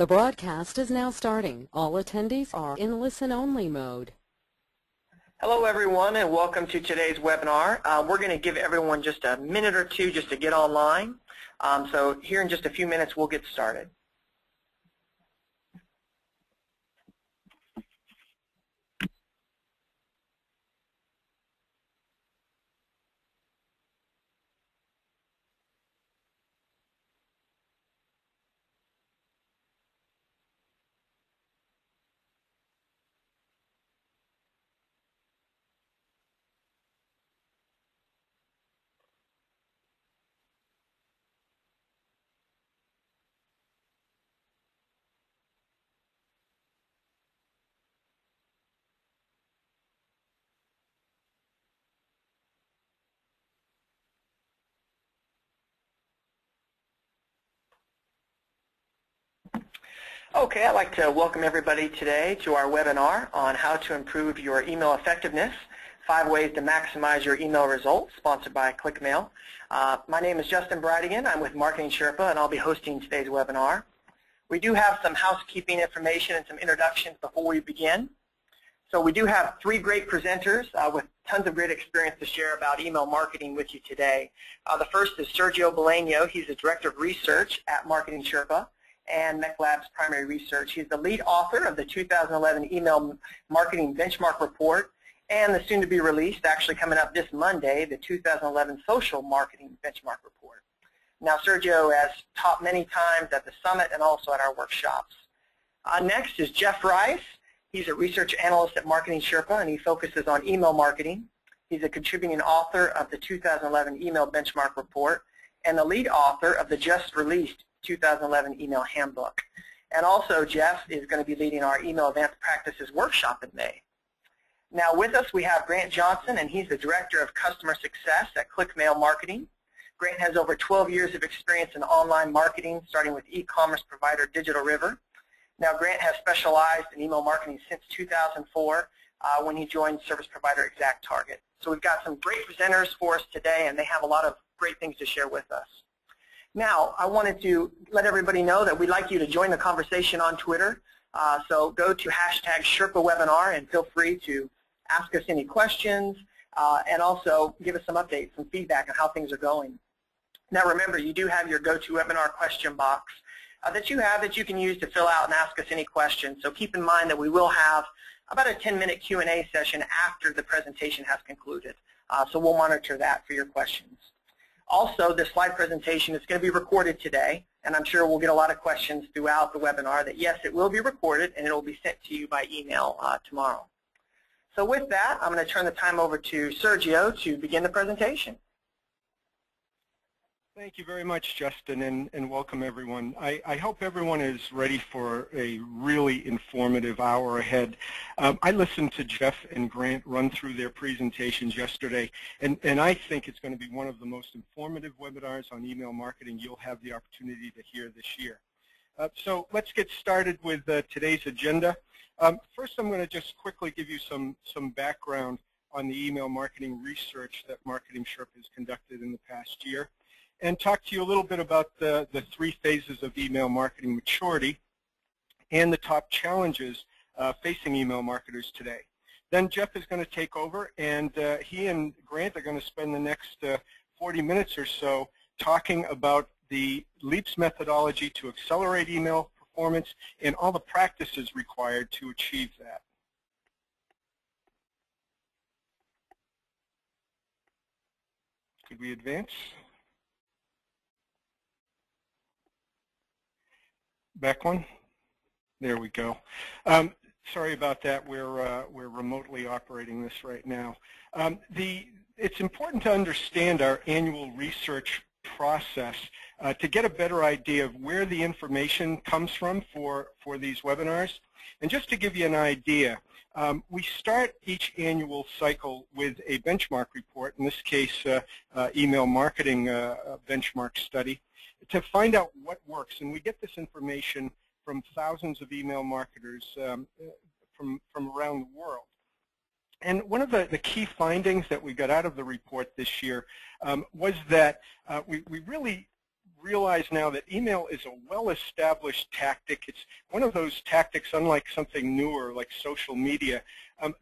The broadcast is now starting. All attendees are in listen-only mode. Hello everyone and welcome to today's webinar. We're going to give everyone just a minute or two just to get online. So here in just a few minutes we'll get started. Okay, I'd like to welcome everybody today to our webinar on how to improve your email effectiveness, 5 ways to maximize your email results, sponsored by ClickMail. My name is Justin Bridigan. I'm with MarketingSherpa and I'll be hosting today's webinar. We do have some housekeeping information and some introductions before we begin. So we do have 3 great presenters with tons of great experience to share about email marketing with you today. The first is Sergio Balegno. He's the Director of Research at MarketingSherpa and L.E.A.P.S primary research. He's the lead author of the 2011 Email Marketing Benchmark Report and the soon-to-be released, actually coming up this Monday, the 2011 Social Marketing Benchmark Report. Now, Sergio has taught many times at the summit and also at our workshops. Next is Jeff Rice. He's a research analyst at MarketingSherpa and he focuses on email marketing. He's a contributing author of the 2011 Email Benchmark Report and the lead author of the just released 2011 Email Handbook. And also Jeff is going to be leading our Email Advanced Practices workshop in May. Now with us we have Grant Johnson, and he's the Director of Customer Success at ClickMail Marketing. Grant has over 12 years of experience in online marketing, starting with e-commerce provider Digital River. Now Grant has specialized in email marketing since 2004 when he joined service provider ExactTarget. So we've got some great presenters for us today and they have a lot of great things to share with us. Now, I wanted to let everybody know that we'd like you to join the conversation on Twitter. So go to #SherpaWebinar and feel free to ask us any questions and also give us some updates, some feedback on how things are going. Now remember, you do have your GoToWebinar question box that you can use to fill out and ask us any questions. So keep in mind that we will have about a 10-minute Q&A session after the presentation has concluded. So we'll monitor that for your questions. Also, this slide presentation is going to be recorded today, and I'm sure we'll get a lot of questions throughout the webinar that, yes, it will be recorded, and it will be sent to you by email tomorrow. So with that, I'm going to turn the time over to Sergio to begin the presentation. Thank you very much, Justin, and welcome everyone. I hope everyone is ready for a really informative hour ahead. I listened to Jeff and Grant run through their presentations yesterday, and I think it's going to be one of the most informative webinars on email marketing you'll have the opportunity to hear this year. So let's get started with today's agenda. First, I'm going to just quickly give you some background on the email marketing research that MarketingSherpa has conducted in the past year, and talk to you a little bit about the 3 phases of email marketing maturity and the top challenges facing email marketers today. Then Jeff is going to take over, and he and Grant are going to spend the next 40 minutes or so talking about the L.E.A.P.S methodology to accelerate email performance and all the practices required to achieve that. Could we advance? Back one? There we go. Sorry about that. We're remotely operating this right now. It's important to understand our annual research process to get a better idea of where the information comes from for these webinars. And just to give you an idea, we start each annual cycle with a benchmark report, in this case email marketing benchmark study, to find out what works. And we get this information from thousands of email marketers from around the world. And one of the key findings that we got out of the report this year was that we really realize now that email is a well-established tactic. It's one of those tactics, unlike something newer like social media,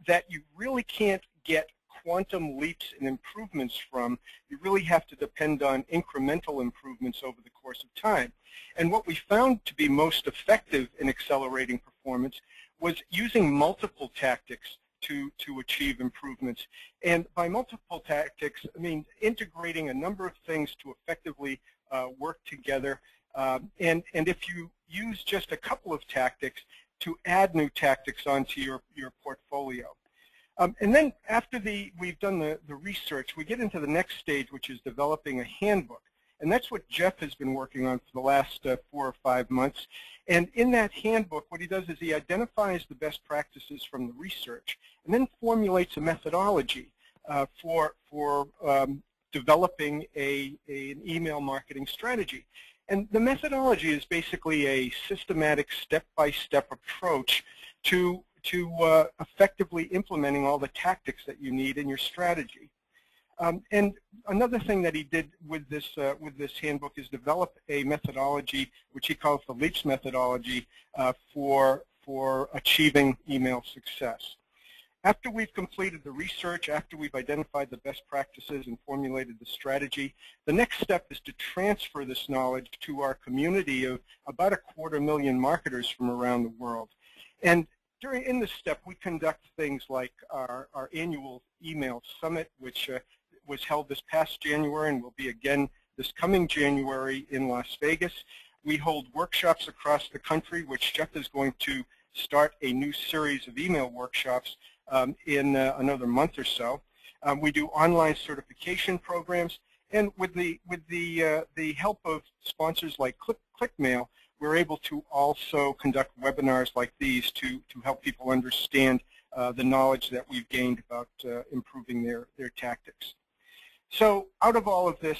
that you really can't get quantum leaps and improvements from. You really have to depend on incremental improvements over the course of time. And what we found to be most effective in accelerating performance was using multiple tactics to achieve improvements. And by multiple tactics, I mean integrating a number of things to effectively work together. And if you use just a couple of tactics, to add new tactics onto your portfolio. And then after we've done the research, we get into the next stage, which is developing a handbook. And that's what Jeff has been working on for the last 4 or 5 months. And in that handbook, what he does is he identifies the best practices from the research and then formulates a methodology for developing an email marketing strategy. And the methodology is basically a systematic step-by-step approach to effectively implementing all the tactics that you need in your strategy. And another thing that he did with this handbook is develop a methodology which he calls the L.E.A.P.S methodology for achieving email success. After we've completed the research, after we've identified the best practices and formulated the strategy, the next step is to transfer this knowledge to our community of about 250,000 marketers from around the world. And in this step, we conduct things like our annual email summit, which was held this past January and will be again this coming January in Las Vegas. We hold workshops across the country, which Jeff is going to start a new series of email workshops in another month or so. We do online certification programs, and with the help of sponsors like ClickMail, we're able to also conduct webinars like these to help people understand the knowledge that we've gained about improving their tactics. So out of all of this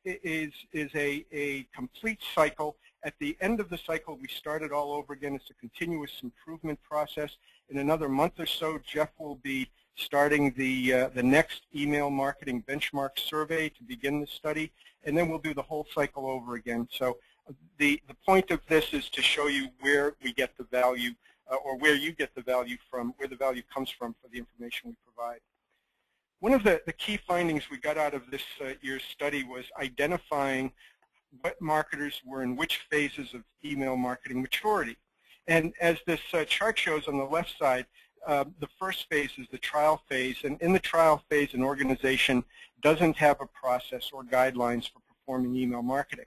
is a complete cycle. At the end of the cycle, we start it all over again. It's a continuous improvement process. In another month or so, Jeff will be starting the next email marketing benchmark survey to begin the study, and then we'll do the whole cycle over again. So the point of this is to show you where we get the value, or where you get the value from, where the value comes from for the information we provide. One of the key findings we got out of this year's study was identifying what marketers were in which phases of email marketing maturity. And as this chart shows on the left side, the first phase is the trial phase. And in the trial phase, an organization doesn't have a process or guidelines for performing email marketing.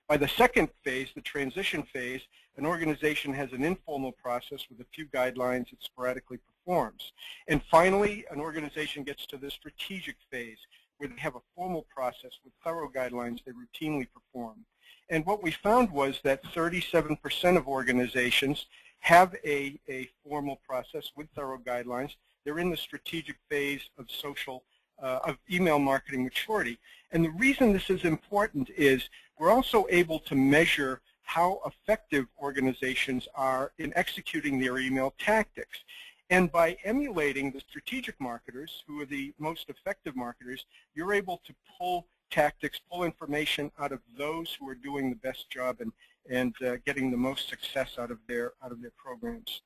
By the second phase, the transition phase, an organization has an informal process with a few guidelines it sporadically performs. And finally, an organization gets to the strategic phase, where they have a formal process with thorough guidelines they routinely perform. And what we found was that 37% of organizations have a formal process with thorough guidelines. They're in the strategic phase of email marketing maturity. And the reason this is important is we're also able to measure how effective organizations are in executing their email tactics. And by emulating the strategic marketers, who are the most effective marketers, you're able to pull tactics, pull information out of those who are doing the best job and getting the most success out of their programs.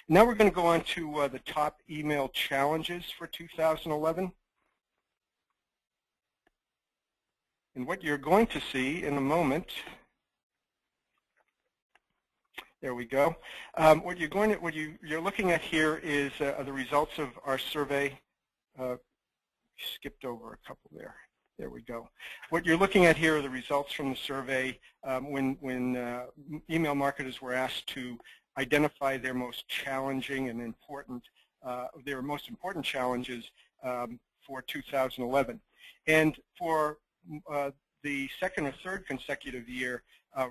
Now we're going to go on to the top email challenges for 2011. And what you're going to see in a moment, there we go. What you're looking at here is the results of our survey. Skipped over a couple there. There we go. What you're looking at here are the results from the survey when email marketers were asked to identify their most challenging and important, their most important challenges for 2011. And for the second or third consecutive year,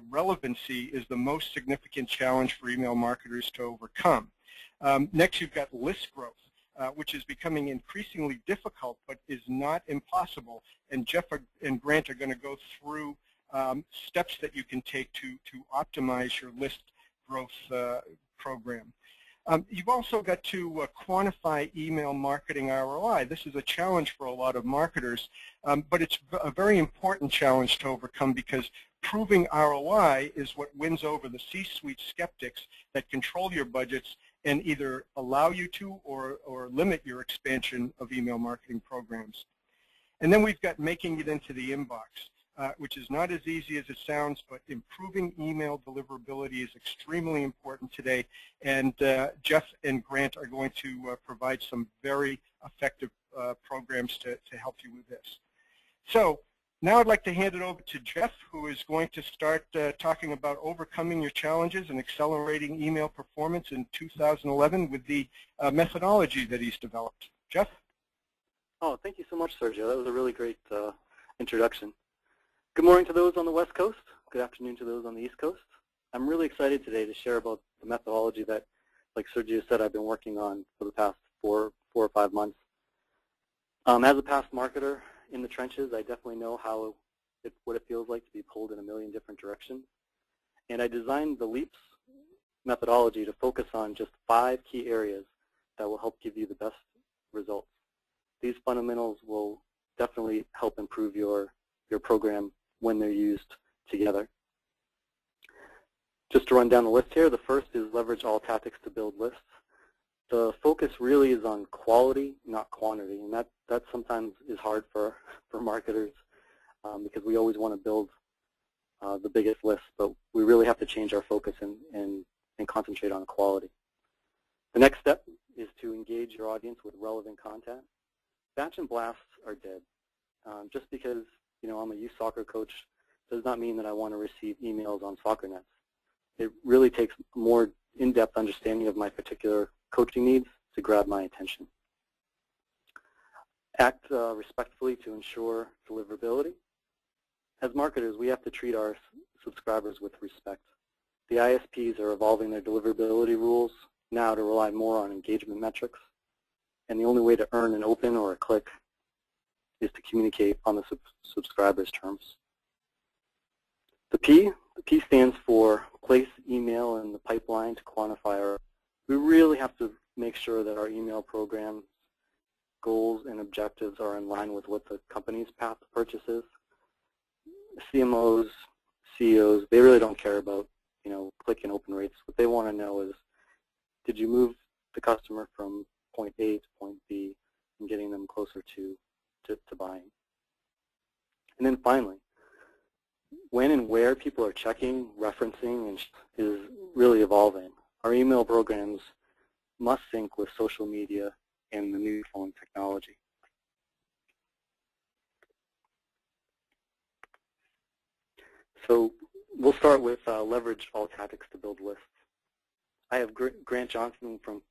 relevancy is the most significant challenge for email marketers to overcome. Next, you've got list growth, which is becoming increasingly difficult but is not impossible. And Jeff and Grant are going to go through steps that you can take to optimize your list growth program. You've also got to quantify email marketing ROI. This is a challenge for a lot of marketers, but it's a very important challenge to overcome because proving ROI is what wins over the C-suite skeptics that control your budgets and either allow you to or limit your expansion of email marketing programs. And then we've got making it into the inbox, which is not as easy as it sounds, but improving email deliverability is extremely important today, and Jeff and Grant are going to provide some very effective programs to help you with this. So now I'd like to hand it over to Jeff, who is going to start talking about overcoming your challenges and accelerating email performance in 2011 with the methodology that he's developed. Jeff? Oh, thank you so much, Sergio. That was a really great introduction. Good morning to those on the West Coast. Good afternoon to those on the East Coast. I'm really excited today to share about the methodology that, like Sergio said, I've been working on for the past four or 5 months. As a past marketer in the trenches, I definitely know what it feels like to be pulled in a million different directions. And I designed the L.E.A.P.S methodology to focus on just 5 key areas that will help give you the best results. These fundamentals will definitely help improve your program when they're used together. Just to run down the list here, the first is leverage all tactics to build lists. The focus really is on quality, not quantity, and that sometimes is hard for marketers because we always want to build the biggest list, but we really have to change our focus and concentrate on quality. The next step is to engage your audience with relevant content. Batch and blasts are dead. Just because I'm a youth soccer coach does not mean that I want to receive emails on soccer nets. It really takes more in-depth understanding of my particular coaching needs to grab my attention. Act respectfully to ensure deliverability. As marketers, we have to treat our subscribers with respect. The ISPs are evolving their deliverability rules now to rely more on engagement metrics, and the only way to earn an open or a click is to communicate on the subscriber's terms. The P stands for place email in the pipeline to quantify we really have to make sure that our email program goals and objectives are in line with what the company's path to purchase is. CMOs, CEOs, they really don't care about click and open rates. What they want to know is, did you move the customer from point A to point B and getting them closer to buying? And then finally, when and where people are checking, referencing, is really evolving. Our email programs must sync with social media and the new phone technology. So we'll start with leverage all tactics to build lists. I have Grant Johnson from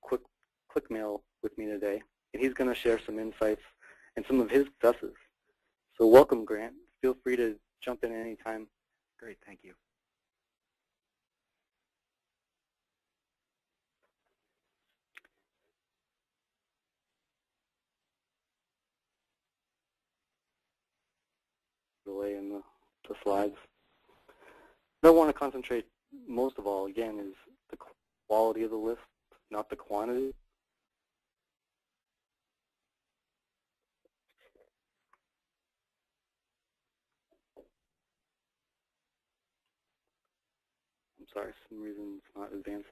ClickMail with me today, and he's going to share some insights and some of his successes. So welcome, Grant. Feel free to jump in at any time. Great, thank you. Delay in the slides. What I want to concentrate most of all, again, is the quality of the list, not the quantity. I'm sorry, for some reason it's not advancing.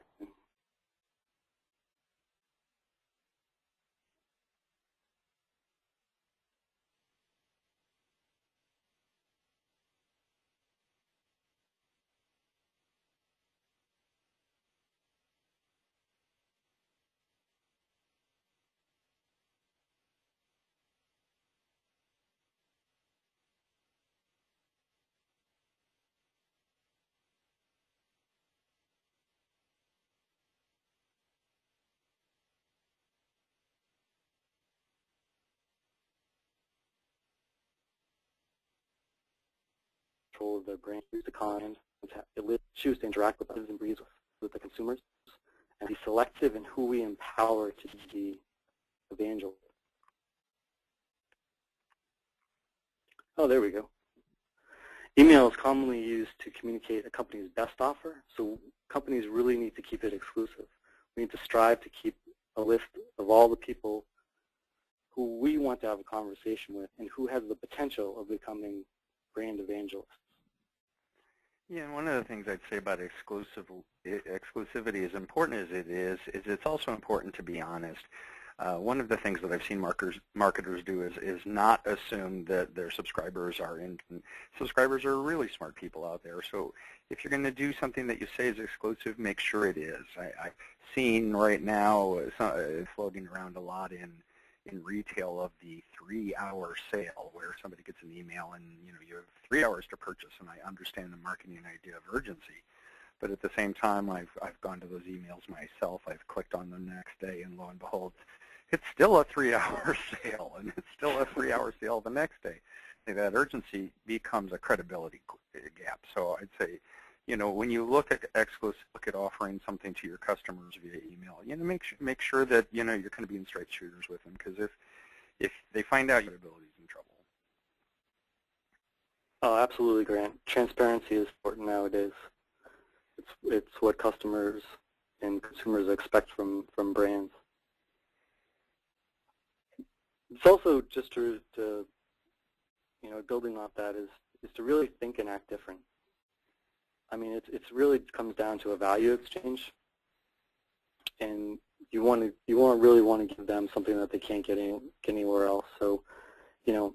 Control of their brand, use the content, choose to interact with others and breathe with the consumers, and be selective in who we empower to be evangelists. Oh, there we go. Email is commonly used to communicate a company's best offer, so companies really need to keep it exclusive. We need to strive to keep a list of all the people who we want to have a conversation with and who has the potential of becoming brand evangelists. Yeah, and one of the things I'd say about exclusivity, as important as it is it's also important to be honest. One of the things that I've seen marketers do is not assume that their subscribers are subscribers are really smart people out there. So if you're going to do something that you say is exclusive, make sure it is. I've seen right now floating around a lot in retail of the 3-hour sale, where somebody gets an email and you have 3 hours to purchase, and I understand the marketing idea of urgency. But at the same time, I've gone to those emails myself. I've clicked on them the next day, and lo and behold, it's still a 3-hour sale, and it's still a 3-hour sale the next day. That urgency becomes a credibility gap. So I'd say, when you look at offering something to your customers via email, make sure that you're going to be in straight shooters with them, because if they find out, your credibility is in trouble. Oh, absolutely, Grant. Transparency is important nowadays. It's what customers and consumers expect from brands. It's also just to building off that is to really think and act different. I mean, it's really comes down to a value exchange, and you really want to give them something that they can't get anywhere else. So,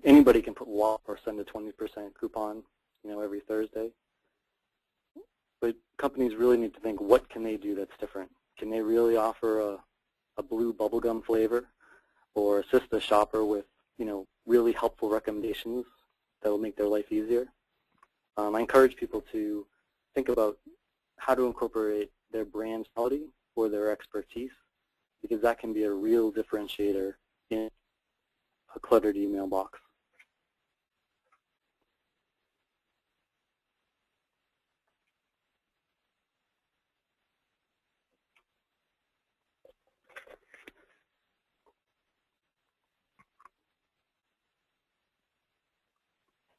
anybody can put WAP or send a 20% coupon, every Thursday. But companies really need to think, what can they do that's different? Can they really offer a blue bubblegum flavor, or assist the shopper with, really helpful recommendations that will make their life easier? I encourage people to think about how to incorporate their brand quality or their expertise, because that can be a real differentiator in a cluttered email box.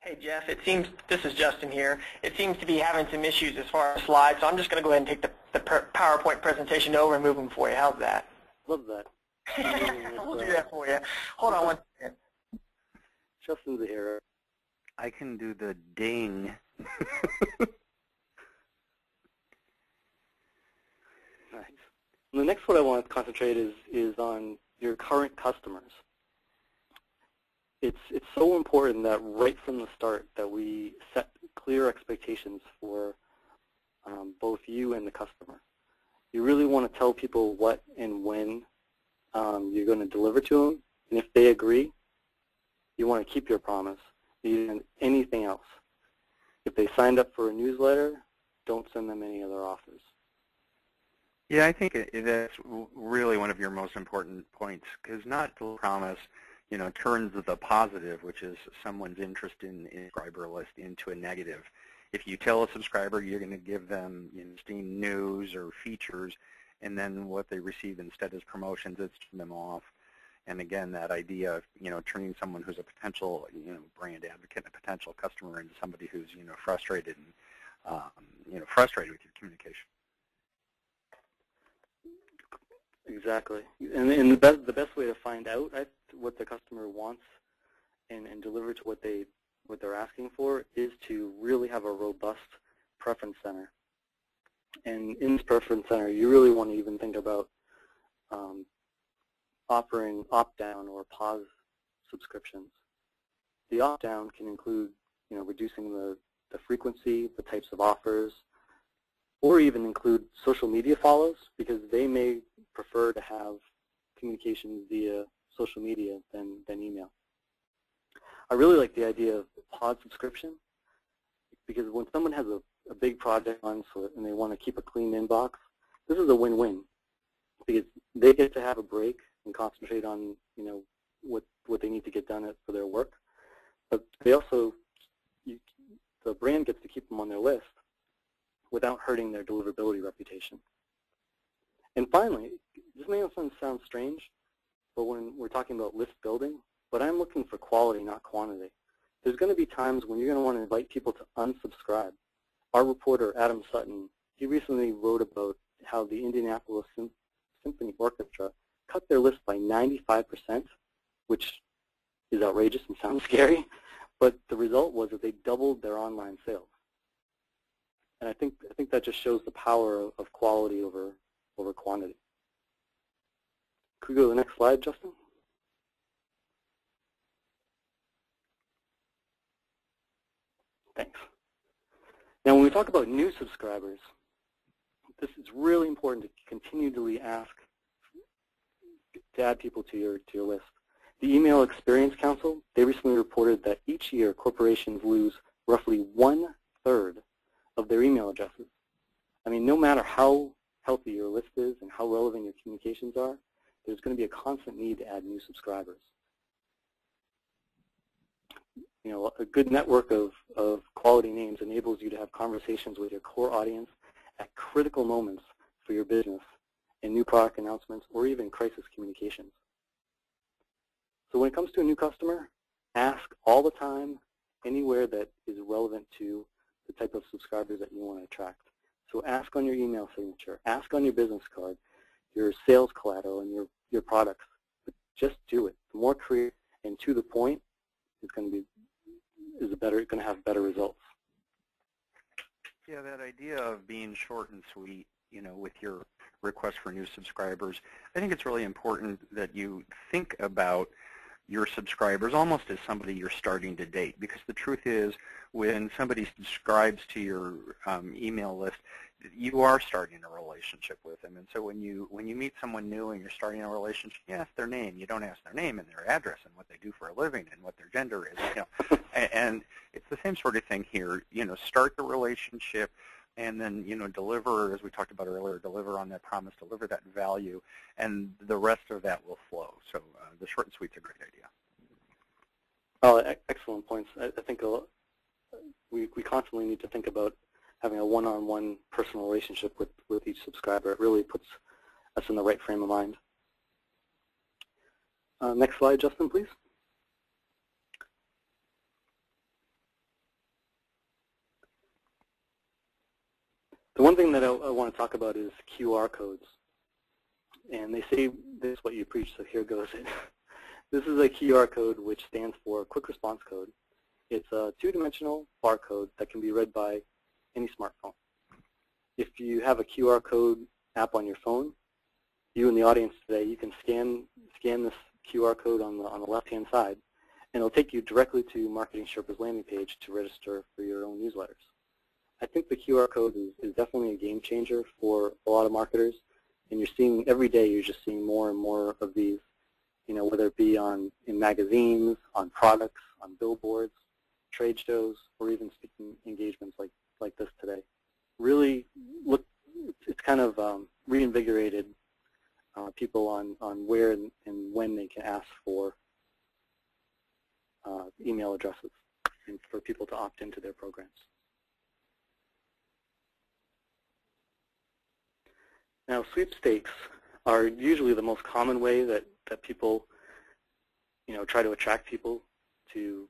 Hey Jeff, this is Justin here. It seems to be having some issues as far as slides, so I'm just going to go ahead and take the PowerPoint presentation over and move them for you. How's that? Love that. We'll do that for you. Hold on one second. Justin's a hero. I can do the ding. Nice. And the next one I want to concentrate is on your current customers. It's so important that right from the start that we set clear expectations for both you and the customer. You really want to tell people what and when you're going to deliver to them, and if they agree, you want to keep your promise, than anything else. If they signed up for a newsletter, don't send them any other offers. Yeah, I think that's really one of your most important points, because not to promise turns the positive, which is someone's interest in a subscriber list, into a negative. If you tell a subscriber you're going to give them interesting news or features, and then what they receive instead is promotions, it's turning them off. And again, that idea of turning someone who's a potential brand advocate, a potential customer, into somebody who's frustrated and frustrated with your communication. Exactly, and the best way to find out what the customer wants and deliver to what they're asking for is to really have a robust preference center. And in this preference center, you really want to even think about offering opt-down or pause subscriptions. The opt-down can include reducing the frequency, the types of offers, or even include social media follows, because they may prefer to have communications via social media than email. I really like the idea of pod subscription, because when someone has a big project on and they want to keep a clean inbox, this is a win-win, because they get to have a break and concentrate on what they need to get done for their work, but they also the brand gets to keep them on their list without hurting their deliverability reputation. And finally, this may sound strange, but when we're talking about list building, but I'm looking for quality, not quantity. There's going to be times when you're going to want to invite people to unsubscribe. Our reporter, Adam Sutton, he recently wrote about how the Indianapolis symphony orchestra cut their list by 95%, which is outrageous and sounds scary, but the result was that they doubled their online sales. And I think that just shows the power of quality over quantity. Could we go to the next slide, Justin? Thanks. Now, when we talk about new subscribers, this is really important to continually ask to add people to your list. The Email Experience Council, they recently reported that each year corporations lose roughly 1/3 of their email addresses. I mean, no matter how healthy your list is and how relevant your communications are, there's going to be a constant need to add new subscribers. You know, a good network of quality names enables you to have conversations with your core audience at critical moments for your business in new product announcements or even crisis communications. So when it comes to a new customer, ask all the time, anywhere that is relevant to the type of subscribers that you want to attract. So ask on your email signature, ask on your business card, your sales collateral, and your products. But just do it. The more clear and to the point is going to have better results. Yeah, that idea of being short and sweet, you know, with your request for new subscribers, I think it's really important that you think about your subscribers almost as somebody you're starting to date, because the truth is when somebody subscribes to your email list, you are starting a relationship with them. And so when you meet someone new and you're starting a relationship, you ask their name. You don't ask their name and their address and what they do for a living and what their gender is. You know. And it's the same sort of thing here. You know, start the relationship and then, you know, deliver, as we talked about earlier, deliver on that promise, deliver that value, and the rest of that will flow. So the short and sweet's a great idea. Oh, excellent points. I think we constantly need to think about having a one-on-one personal relationship with each subscriber. It really puts us in the right frame of mind. Next slide, Justin, please. The one thing that I want to talk about is QR codes. And they say this is what you preach, so here goes it. This is a QR code which stands for Quick Response Code. It's a two-dimensional barcode that can be read by any smartphone. If you have a QR code app on your phone, you in the audience today, you can scan this QR code on the left-hand side, and it'll take you directly to MarketingSherpa's landing page to register for your own newsletters. I think the QR code is definitely a game changer for a lot of marketers, and you're seeing every day you're just seeing more and more of these, you know, whether it be in magazines, on products, on billboards, trade shows, or even speaking engagements like this today. Really, it's kind of reinvigorated people on where and when they can ask for email addresses and for people to opt into their programs. Now, sweepstakes are usually the most common way that people, you know, try to attract people to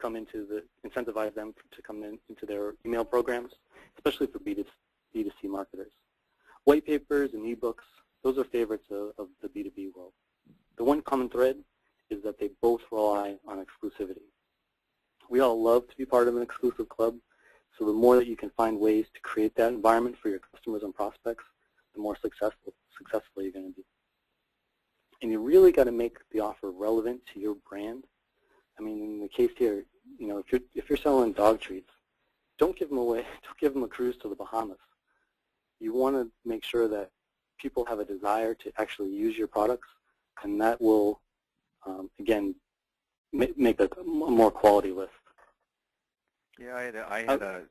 come incentivize them to come into their email programs, especially for B2C marketers. White papers and ebooks, those are favorites of the B2B world. The one common thread is that they both rely on exclusivity. We all love to be part of an exclusive club, so the more that you can find ways to create that environment for your customers and prospects, the more successful you're going to be. And you really got to make the offer relevant to your brand. I mean, in the case here, you know, if you're selling dog treats, don't give them away. Don't give them a cruise to the Bahamas. You want to make sure that people have a desire to actually use your products, and that will, again, make a more quality list. Yeah, I had an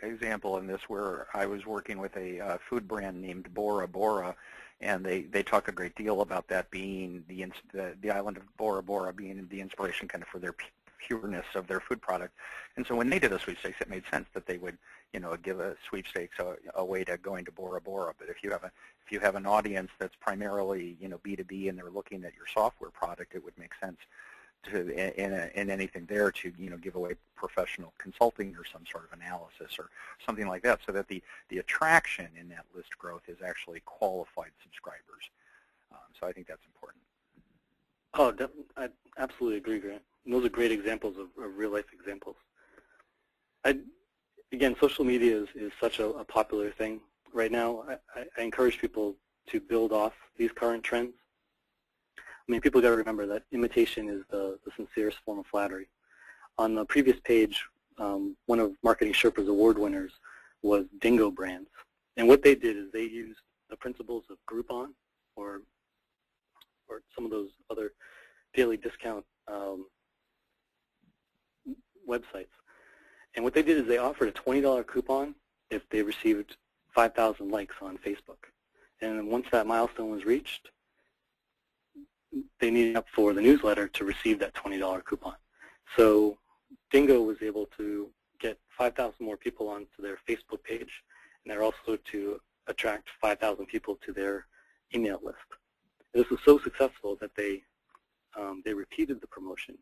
example in this where I was working with a food brand named Bora Bora, and they talk a great deal about that being the island of Bora Bora being the inspiration kind of for their pureness of their food product. And so when they did a sweepstakes, it made sense that they would, you know, give a sweepstakes a way to going to Bora Bora. But if you have an audience that's primarily, you know, B2B and they're looking at your software product, it would make sense in anything there to give away professional consulting or some sort of analysis or something like that, so that the attraction in that list growth is actually qualified subscribers. So I think that's important. Oh, I absolutely agree, Grant. And those are great examples of real-life examples. Again, social media is such a popular thing right now. I encourage people to build off these current trends. I mean, people got to remember that imitation is the sincerest form of flattery. On the previous page, one of MarketingSherpa's award winners was Dingo Brands. And what they did is they used the principles of Groupon or some of those other daily discount websites. And what they did is they offered a $20 coupon if they received 5,000 likes on Facebook. And then once that milestone was reached, they needed up for the newsletter to receive that $20 coupon. So Dingo was able to get 5,000 more people onto their Facebook page, and they're also to attract 5,000 people to their email list. And this was so successful that they repeated the promotion,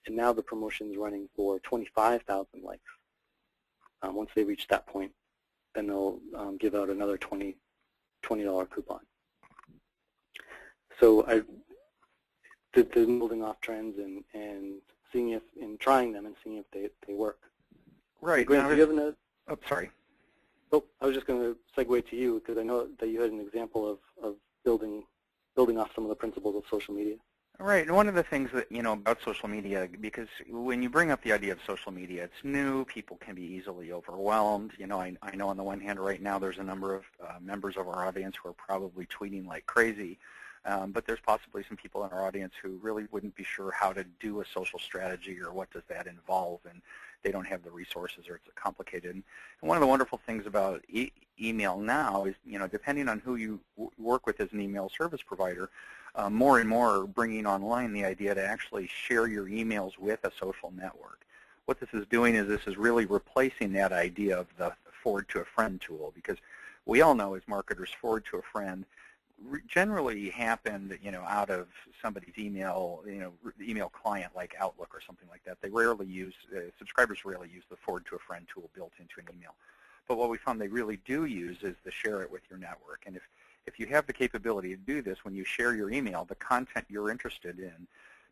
and now the promotion is running for 25,000 likes. Once they reach that point, then they'll give out another $20 coupon. So they're building off trends and seeing if, and trying them and seeing if they work. Right. Grant, do you have an? Oh, sorry. Oh, I was just going to segue to you because I know that you had an example of building off some of the principles of social media. Right, and one of the things that, about social media, because when you bring up the idea of social media, it's new, people can be easily overwhelmed. I know on the one hand right now there's a number of members of our audience who are probably tweeting like crazy, but there's possibly some people in our audience who really wouldn't be sure how to do a social strategy or what does that involve, and they don't have the resources or it's complicated. And one of the wonderful things about email now is, depending on who you work with as an email service provider, more and more bringing online the idea to actually share your emails with a social network. What this is doing is this is really replacing that idea of the forward to a friend tool, because we all know as marketers, forward to a friend generally happened, out of somebody's email, email client like Outlook or something like that. They rarely use, subscribers rarely use the forward to a friend tool built into an email. But what we found they really do use is to share it with your network. And if you have the capability to do this, when you share your email, the content you're interested in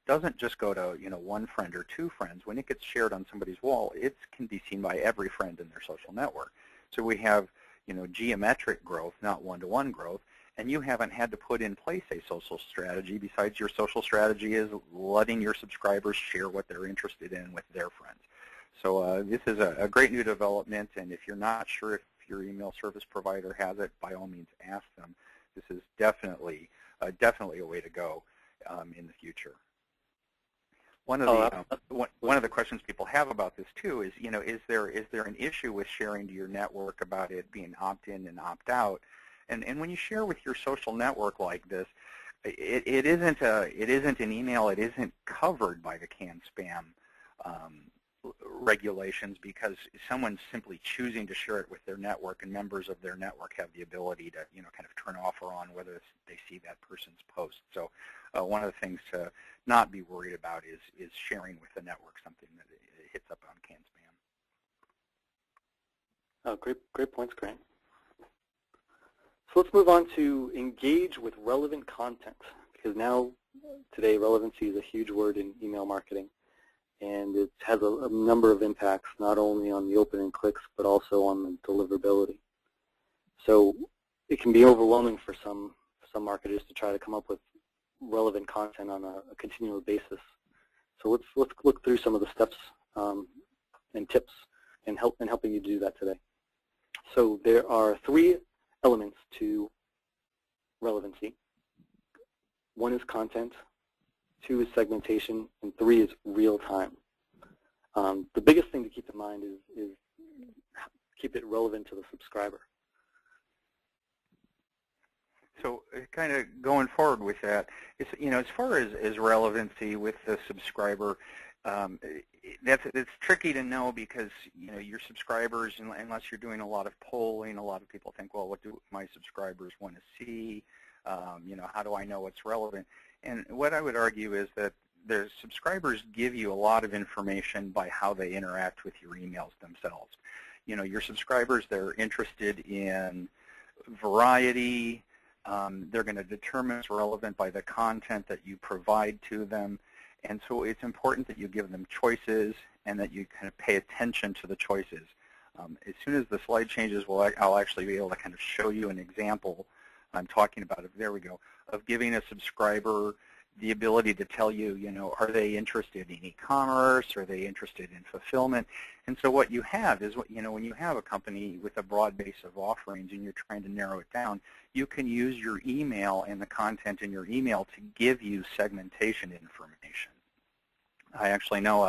doesn't just go to one friend or two friends. When it gets shared on somebody's wall, it can be seen by every friend in their social network. So we have geometric growth, not one-to-one growth, and you haven't had to put in place a social strategy. Besides, your social strategy is letting your subscribers share what they're interested in with their friends. So this is a great new development, and if you're not sure if your email service provider has it, by all means ask them. This is definitely a way to go in the future. One of the questions people have about this too is, is there an issue with sharing to your network about it being opt-in and opt-out? And when you share with your social network like this, it isn't an email. It isn't covered by the CAN spam regulations, because someone's simply choosing to share it with their network, and members of their network have the ability to kind of turn off or on whether they see that person's post. So one of the things to not be worried about is sharing with the network something that hits up on CAN spam. Oh, great points, Grant. So let's move on to engage with relevant content, because now today relevancy is a huge word in email marketing, and it has a number of impacts, not only on the open and clicks, but also on the deliverability. So it can be overwhelming for some marketers to try to come up with relevant content on a continual basis. So let's look through some of the steps and tips in helping you do that today. So there are 3 elements to relevancy. 1 is content, 2 is segmentation, and 3 is real time. The biggest thing to keep in mind is keep it relevant to the subscriber. So kind of going forward with that, as far as relevancy with the subscriber, it's tricky to know, because your subscribers, unless you're doing a lot of polling, a lot of people think, well, what do my subscribers want to see? How do I know what's relevant? And what I would argue is that the subscribers give you a lot of information by how they interact with your emails themselves. You know, your subscribers, they're interested in variety. They're going to determine it's relevant by the content that you provide to them. And so it's important that you give them choices and that you kind of pay attention to the choices. As soon as the slide changes, I'll actually be able to kind of show you an example. I'm talking about it, there we go, of giving a subscriber the ability to tell you, you know, are they interested in e-commerce? Are they interested in fulfillment? And so what you have is, you know, when you have a company with a broad base of offerings and you're trying to narrow it down, you can use your email and the content in your email to give you segmentation information. I actually know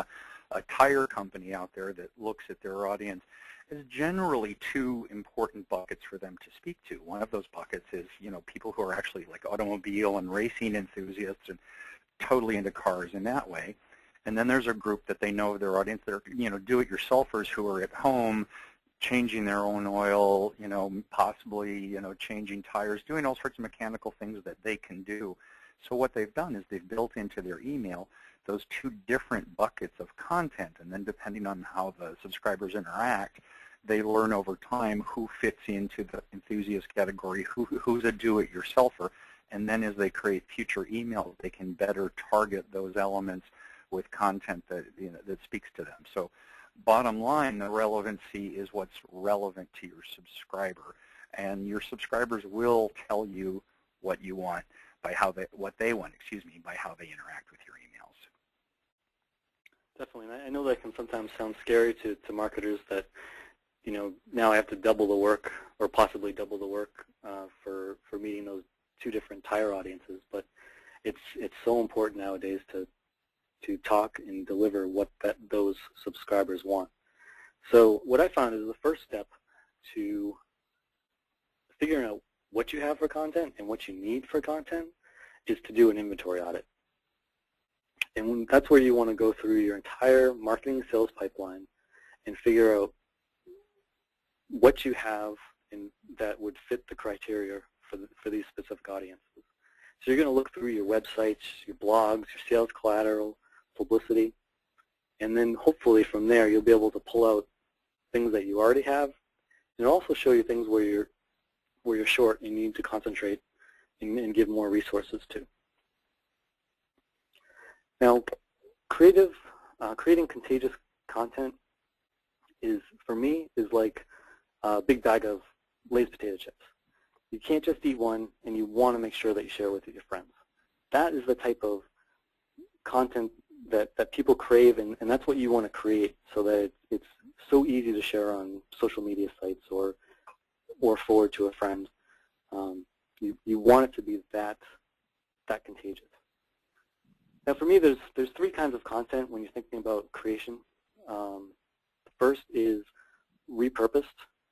a tire company out there that looks at their audience. There's generally two important buckets for them to speak to. One of those buckets is, you know, people who are actually like automobile and racing enthusiasts and totally into cars in that way. And then there's a group that they know of their audience that are, you know, do-it-yourselfers who are at home changing their own oil, you know, possibly, you know, changing tires, doing all sorts of mechanical things that they can do. So what they've done is they've built into their email those two different buckets of content, and then depending on how the subscribers interact, they learn over time who fits into the enthusiast category, who's a do-it-yourselfer, and then as they create future emails, they can better target those elements with content that, you know, that speaks to them. So bottom line, the relevancy is what's relevant to your subscriber, and your subscribers will tell you what you want by how they, what they want, excuse me, by how they interact with your emails. Definitely, and I know that can sometimes sound scary to marketers that, you know, now I have to double the work or possibly double the work for meeting those two different tire audiences. But it's so important nowadays to talk and deliver what those subscribers want. So what I found is the first step to figuring out what you have for content and what you need for content is to do an inventory audit. And that's where you want to go through your entire marketing sales pipeline and figure out what you have and that would fit the criteria for these specific audiences. So you're going to look through your websites, your blogs, your sales collateral, publicity, and then hopefully from there you'll be able to pull out things that you already have, and it'll also show you things where you're short and you need to concentrate and give more resources to. Now, creating contagious content is, for me, is like a big bag of Lay's potato chips. You can't just eat one, and you want to make sure that you share with your friends. That is the type of content that people crave, and that's what you want to create so that it's so easy to share on social media sites or forward to a friend. You want it to be that contagious. Now, for me, there's three kinds of content when you're thinking about creation. The first is repurposed,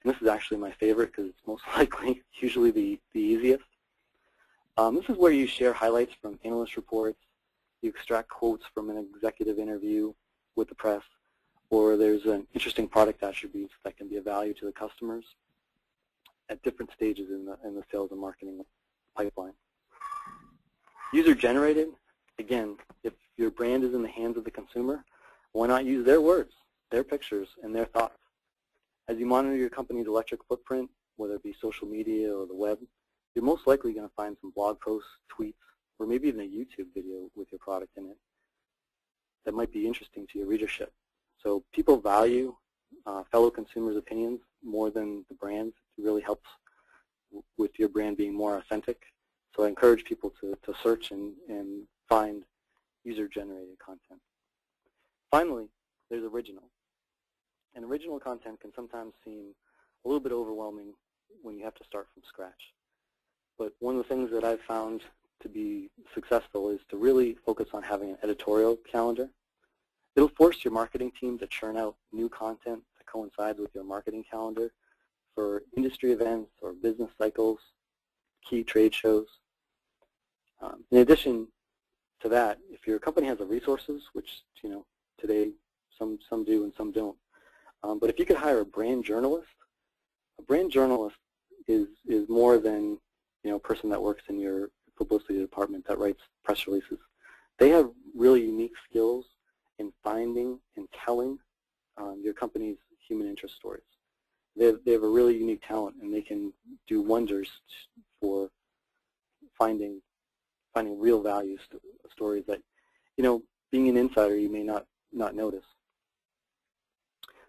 and this is actually my favorite because it's most likely usually the easiest. This is where you share highlights from analyst reports, you extract quotes from an executive interview with the press, or there's an interesting product attributes that can be of value to the customers at different stages in the sales and marketing pipeline. User-generated. Again, if your brand is in the hands of the consumer, why not use their words, their pictures, and their thoughts? As you monitor your company's electric footprint, whether it be social media or the web, you're most likely going to find some blog posts, tweets, or maybe even a YouTube video with your product in it that might be interesting to your readership. So people value fellow consumers' opinions more than the brands. It really helps with your brand being more authentic. So I encourage people to search and find user-generated content. Finally, there's original. And original content can sometimes seem a little bit overwhelming when you have to start from scratch. But one of the things that I've found to be successful is to really focus on having an editorial calendar. It'll force your marketing team to churn out new content that coincides with your marketing calendar for industry events or business cycles, key trade shows. In addition to that, if your company has the resources, which today some do and some don't, but if you could hire a brand journalist is more than a person that works in your publicity department that writes press releases. They have really unique really unique talent, and they can do wonders for finding real value stories that, being an insider, you may not notice.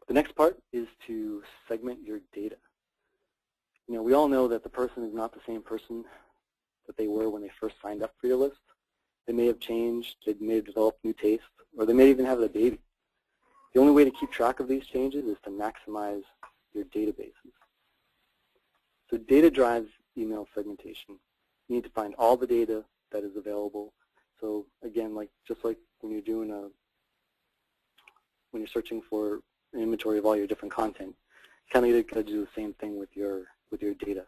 The next part is to segment your data. We all know that the person is not the same person that they were when they first signed up for your list. They may have changed, they may have developed new tastes, or they may even have a baby. The only way to keep track of these changes is to maximize your databases. So data drives email segmentation. You need to find all the data that is available. So again, just like when you're doing when you're searching for an inventory of all your different content, you kind of got to do the same thing with your data.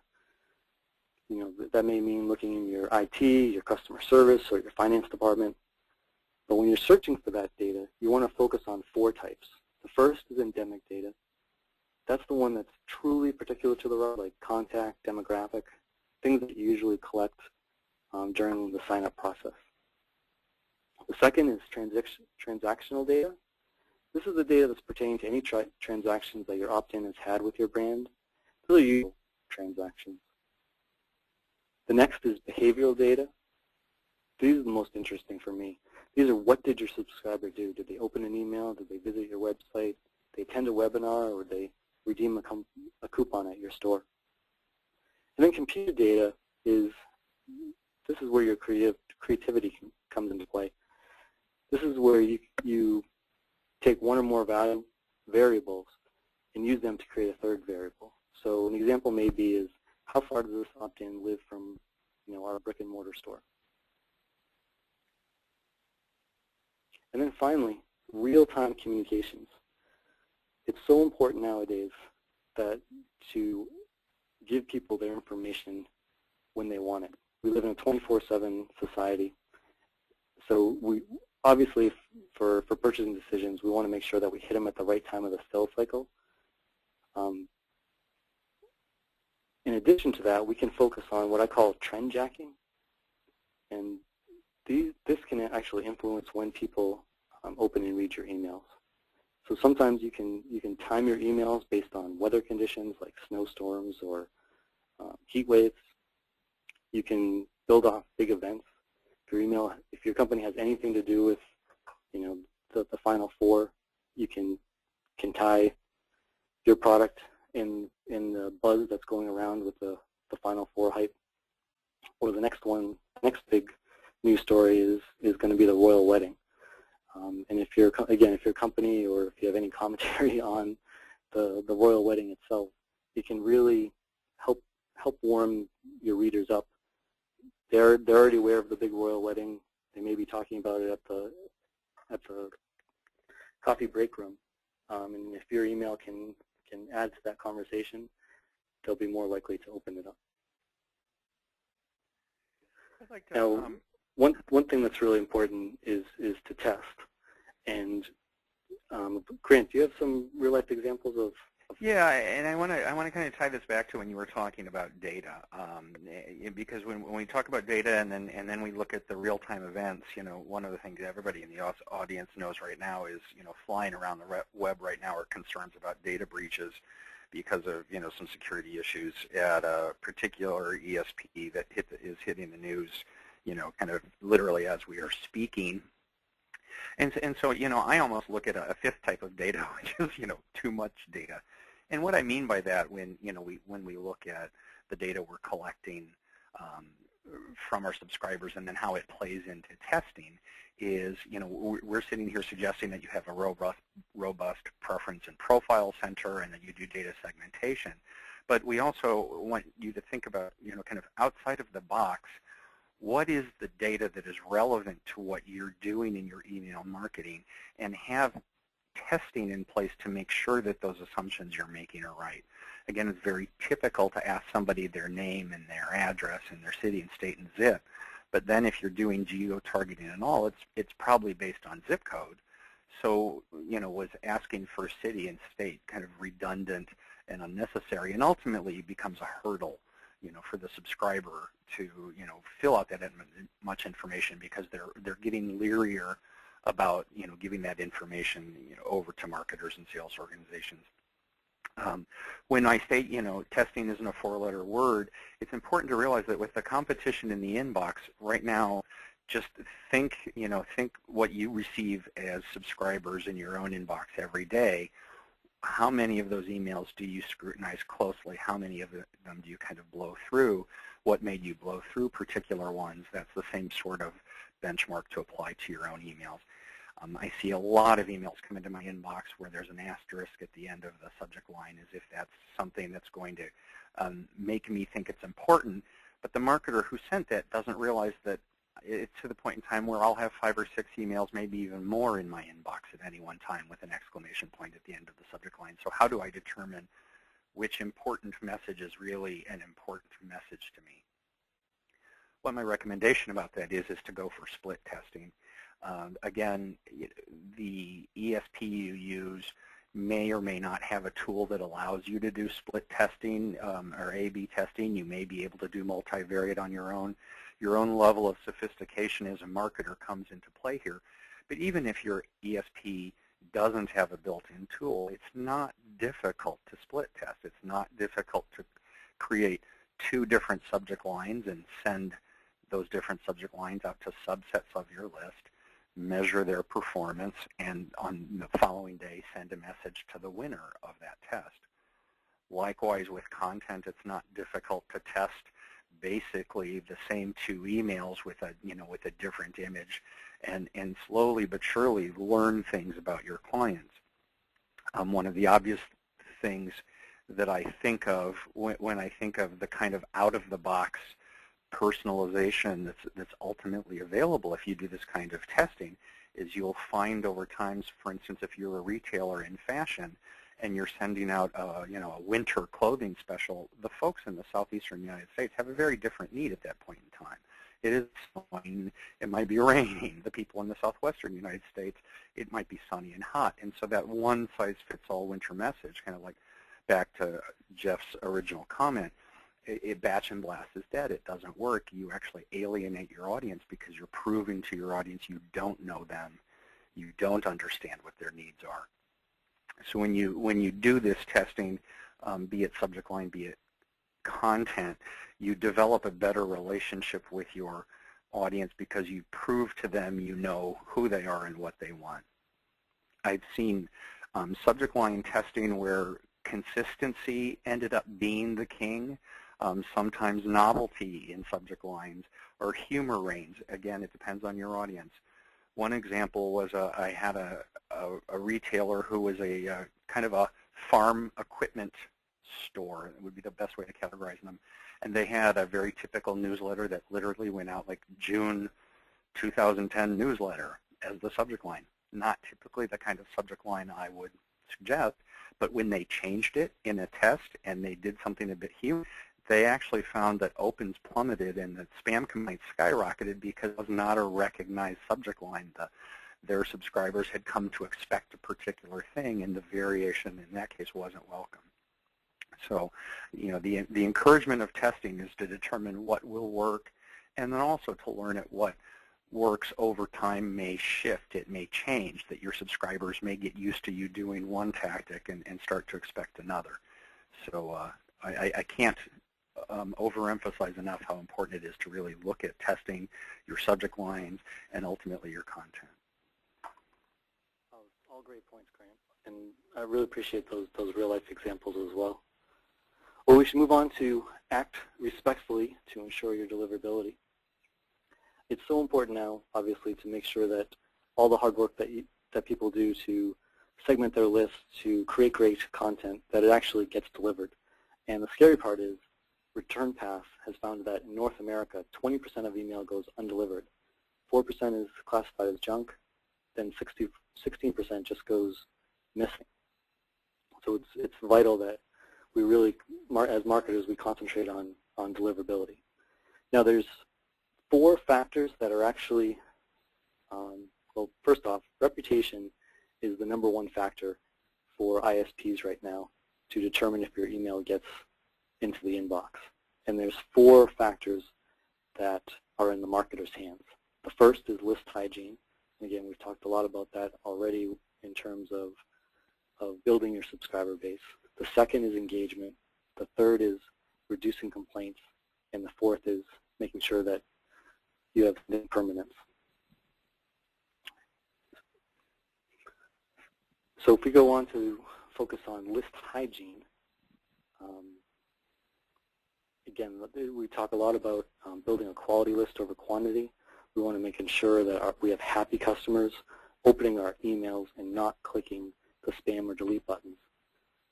That may mean looking in your IT, your customer service, or your finance department. But when you're searching for that data, you want to focus on 4 types. The first is endemic data. That's the one that's truly particular to the route, like contact, demographic, things that you usually collect during the sign-up process. The second is transactional data. This is the data that's pertaining to any transactions that your opt-in has had with your brand. These are usual transactions. The next is behavioral data. These are the most interesting for me. These are, what did your subscriber do? Did they open an email? Did they visit your website? Did they attend a webinar? Or did they redeem a coupon at your store? And then computer data is, this is where your creativity comes into play. This is where you take one or more variables and use them to create a third variable. So an example may be is, how far does this opt-in live from our brick-and-mortar store? And then finally, real-time communications. It's so important nowadays that to give people their information when they want it. We live in a 24/7 society, so obviously for purchasing decisions, we want to make sure that we hit them at the right time of the sales cycle. In addition to that, we can focus on what I call trend jacking, and this can actually influence when people open and read your emails. So sometimes you can time your emails based on weather conditions like snowstorms or heat waves. You can build off big events. If your company has anything to do with the Final Four, you can tie your product in the buzz that's going around with the Final Four hype. Or the next big news story is going to be the royal wedding. And if you're a company, or if you have any commentary on the royal wedding itself, it can really help warm your readers up. They're already aware of the big royal wedding. They may be talking about it at the coffee break room. And if your email can add to that conversation, they'll be more likely to open it up. I'd like to, now, one thing that's really important is to test. And Grant, do you have some real life examples of? Yeah, and I want to kind of tie this back to when you were talking about data, because when we talk about data and then we look at the real-time events, one of the things everybody in the audience knows right now is flying around the web right now are concerns about data breaches because of some security issues at a particular ESP that is hitting the news, kind of literally as we are speaking. And so I almost look at a fifth type of data, which is too much data. And what I mean by that, when we look at the data we're collecting from our subscribers and then how it plays into testing, is we're sitting here suggesting that you have a robust preference and profile center and that you do data segmentation. But we also want you to think about kind of outside of the box. What is the data that is relevant to what you're doing in your email marketing, and have testing in place to make sure that those assumptions you're making are right. Again, it's very typical to ask somebody their name and their address and their city and state and zip, but then if you're doing geo-targeting and all, it's probably based on zip code. So, was asking for city and state kind of redundant and unnecessary, and ultimately becomes a hurdle for the subscriber to, fill out that much information because they're getting leerier about, giving that information, over to marketers and sales organizations. When I say, testing isn't a four-letter word, it's important to realize that with the competition in the inbox right now, just think what you receive as subscribers in your own inbox every day. How many of those emails do you scrutinize closely? How many of them do you kind of blow through? What made you blow through particular ones? That's the same sort of benchmark to apply to your own emails. I see a lot of emails come into my inbox where there's an asterisk at the end of the subject line as if that's something that's going to make me think it's important. But the marketer who sent that doesn't realize that it's to the point in time where I'll have 5 or 6 emails, maybe even more in my inbox at any one time with an exclamation point at the end of the subject line. So how do I determine which important message is really an important message to me? What my recommendation about that is to go for split testing. Again, the ESP you use may or may not have a tool that allows you to do split testing or A/B testing. You may be able to do multivariate on your own. Your own level of sophistication as a marketer comes into play here. But even if your ESP doesn't have a built-in tool, it's not difficult to split test. It's not difficult to create 2 different subject lines and send those different subject lines out to subsets of your list, measure their performance, and on the following day send a message to the winner of that test. Likewise with content, it's not difficult to test basically the same 2 emails with a different image and slowly but surely learn things about your clients. One of the obvious things that I think of when I think of the kind of out-of-the-box personalization that's ultimately available if you do this kind of testing is you'll find over time, for instance, if you're a retailer in fashion and you're sending out a winter clothing special, the folks in the southeastern United States have a very different need at that point in time. It is fine. It might be raining. The people in the southwestern United States, it might be sunny and hot. And so that one-size-fits-all winter message, kind of like back to Jeff's original comment, batch and blast is dead. It doesn't work. You actually alienate your audience because you're proving to your audience you don't know them. You don't understand what their needs are. So when you do this testing, be it subject line, be it content, you develop a better relationship with your audience because you prove to them you know who they are and what they want. I've seen subject line testing where consistency ended up being the king. Sometimes novelty in subject lines or humor reigns. Again, it depends on your audience. One example was I had a retailer who was a kind of a farm equipment store. It would be the best way to categorize them. And they had a very typical newsletter that literally went out like June 2010 newsletter as the subject line. Not typically the kind of subject line I would suggest, but when they changed it in a test and they did something a bit humorous, they actually found that opens plummeted and that spam complaints skyrocketed because it was not a recognized subject line. Their subscribers had come to expect a particular thing, and the variation in that case wasn't welcome. So, the encouragement of testing is to determine what will work, and then also to learn at what works over time may shift. It may change, that your subscribers may get used to you doing one tactic and start to expect another. So I can't overemphasize enough how important it is to really look at testing your subject lines and ultimately your content. All great points, Grant, and I really appreciate those real-life examples as well. Well, we should move on to act respectfully to ensure your deliverability. It's so important now, obviously, to make sure that all the hard work that people do to segment their lists, to create great content, that it actually gets delivered. And the scary part is ReturnPath has found that in North America, 20% of email goes undelivered. 4% is classified as junk, then 16% just goes missing. So it's vital that we really, as marketers, we concentrate on deliverability. Now there's 4 factors that are actually, well, first off, reputation is the #1 factor for ISPs right now to determine if your email gets into the inbox. And there's 4 factors that are in the marketer's hands. The first is list hygiene. Again, we've talked a lot about that already in terms of building your subscriber base. The second is engagement. The third is reducing complaints. And the fourth is making sure that you have permanence. So if we go on to focus on list hygiene, again, we talk a lot about building a quality list over quantity. We want to make sure that we have happy customers opening our emails and not clicking the spam or delete buttons.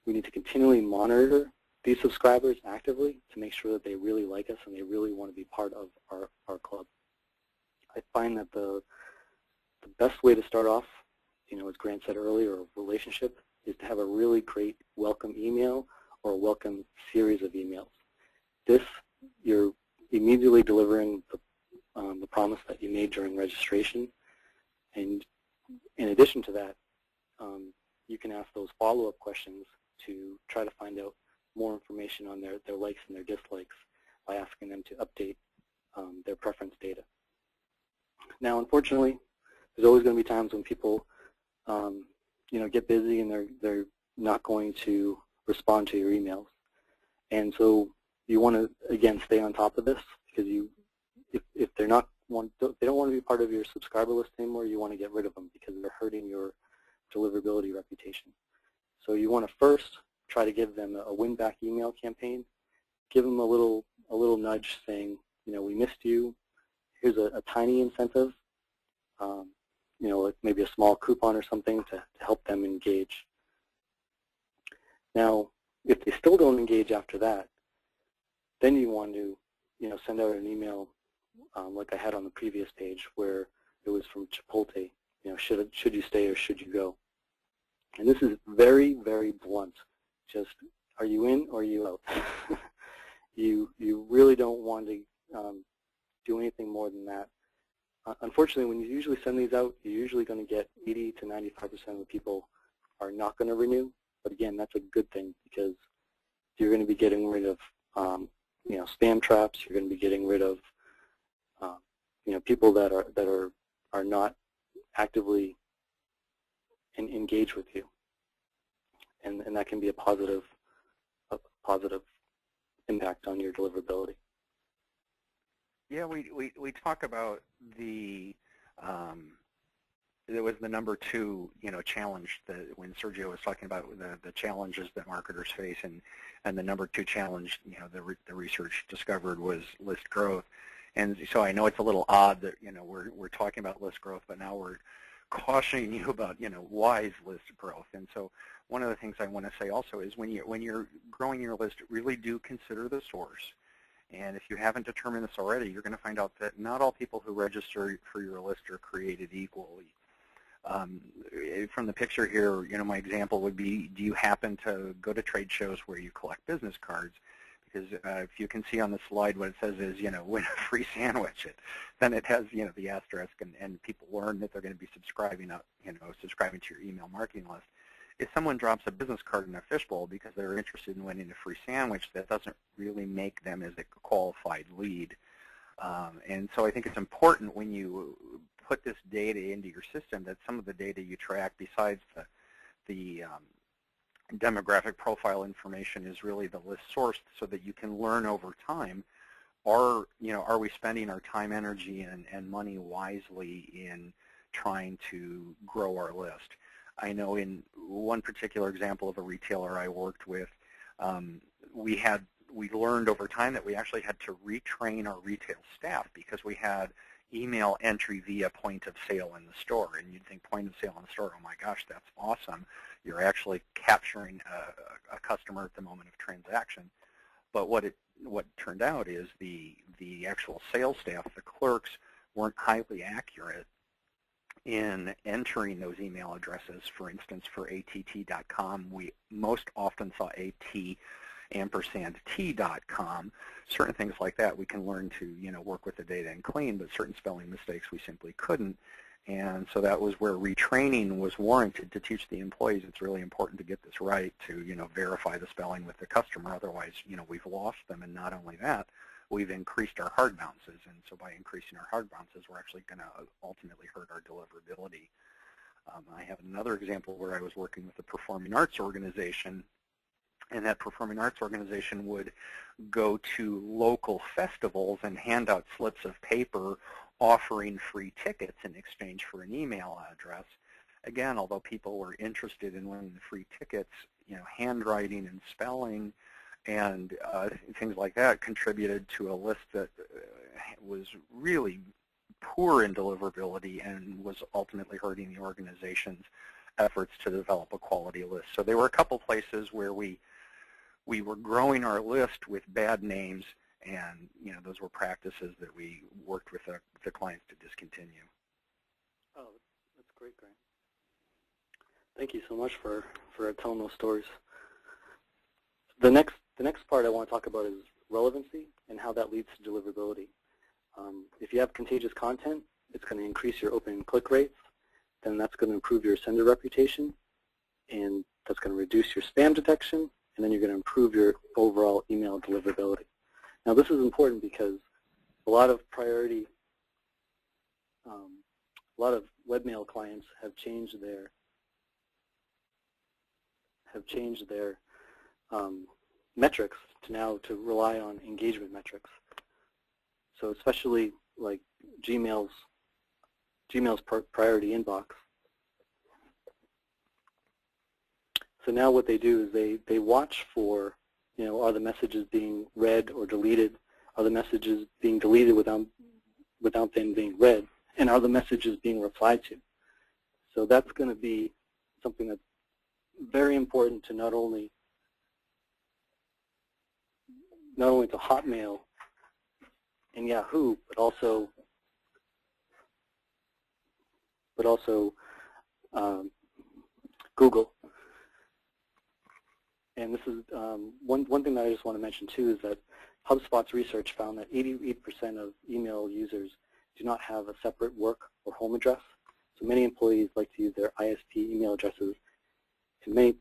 We need to continually monitor these subscribers actively to make sure that they really like us and they really want to be part of our club. I find that the best way to start off, as Grant said earlier, a relationship is to have a really great welcome email or a welcome series of emails. This, you're immediately delivering the promise that you made during registration. And in addition to that, you can ask those follow-up questions to try to find out more information on their likes and their dislikes by asking them to update their preference data. Now, unfortunately, there's always going to be times when people get busy and they're not going to respond to your emails. And so you want to, again, stay on top of this, because if they don't want to be part of your subscriber list anymore, you want to get rid of them because they're hurting your deliverability reputation. So you want to first try to give them a win-back email campaign. Give them a little nudge saying, we missed you. Here's a tiny incentive, like maybe a small coupon or something to help them engage. Now, if they still don't engage after that, then you want to, send out an email like I had on the previous page where it was from Chipotle, should you stay or should you go? And this is very, very blunt. Just, are you in or are you out? You really don't want to do anything more than that. Unfortunately, when you usually send these out, you're usually going to get 80 to 95% of the people are not going to renew. But again, that's a good thing because you're going to be getting rid of spam traps. You're going to be getting rid of people that are not actively engaged with you, and that can be a positive impact on your deliverability. Yeah, we talk about there was the number 2 challenge that when Sergio was talking about the challenges that marketers face, and the number 2 challenge the research discovered was list growth. And so I know it's a little odd that we're talking about list growth, but now we're cautioning you about wise list growth. And so one of the things I want to say also is when you're growing your list, really do consider the source. And if you haven't determined this already, you're going to find out that not all people who register for your list are created equally. From the picture here, my example would be, do you happen to go to trade shows where you collect business cards? Because if you can see on the slide, what it says is, win a free sandwich. Then it has, the asterisk, and people learn that they're going to be subscribing to your email marketing list. If someone drops a business card in a fishbowl because they're interested in winning a free sandwich, that doesn't really make them as a qualified lead. And so I think it's important when you put this data into your system that some of the data you track, besides the demographic profile information, is really the list source, so that you can learn over time, are we spending our time, energy, and money wisely in trying to grow our list? I know in one particular example of a retailer I worked with, we learned over time that we actually had to retrain our retail staff because we had email entry via point of sale in the store. And you'd think point of sale in the store, oh my gosh, that's awesome. You're actually capturing a customer at the moment of transaction. But what turned out is the actual sales staff, the clerks, weren't highly accurate in entering those email addresses. For instance, for att.com, we most often saw AT&T.com. Certain things like that we can learn to work with the data and clean, but certain spelling mistakes we simply couldn't. And so that was where retraining was warranted to teach the employees it's really important to get this right, to verify the spelling with the customer. Otherwise, we've lost them. And not only that, we've increased our hard bounces. And so by increasing our hard bounces, we're actually going to ultimately hurt our deliverability. I have another example where I was working with a performing arts organization, and that performing arts organization would go to local festivals and hand out slips of paper offering free tickets in exchange for an email address. Again, although people were interested in winning the free tickets, handwriting and spelling and things like that contributed to a list that was really poor in deliverability and was ultimately hurting the organization's efforts to develop a quality list. So there were a couple places where we were growing our list with bad names, and those were practices that we worked with the clients to discontinue. Oh, that's great, Grant. Thank you so much for telling those stories. The next part I want to talk about is relevancy and how that leads to deliverability. If you have contagious content, it's going to increase your open click rates, then that's going to improve your sender reputation, and that's going to reduce your spam detection, and then you're going to improve your overall email deliverability. Now this is important because a lot of webmail clients have changed their metrics to rely on engagement metrics. So especially like Gmail's priority inbox. So now what they do is they watch for, are the messages being read or deleted? Are the messages being deleted without them being read? And are the messages being replied to? So that's going to be something that's very important to not only to Hotmail and Yahoo, but also Google. And this is one thing that I just want to mention too is that HubSpot's research found that 88% of email users do not have a separate work or home address. So many employees like to use their ISP email addresses, and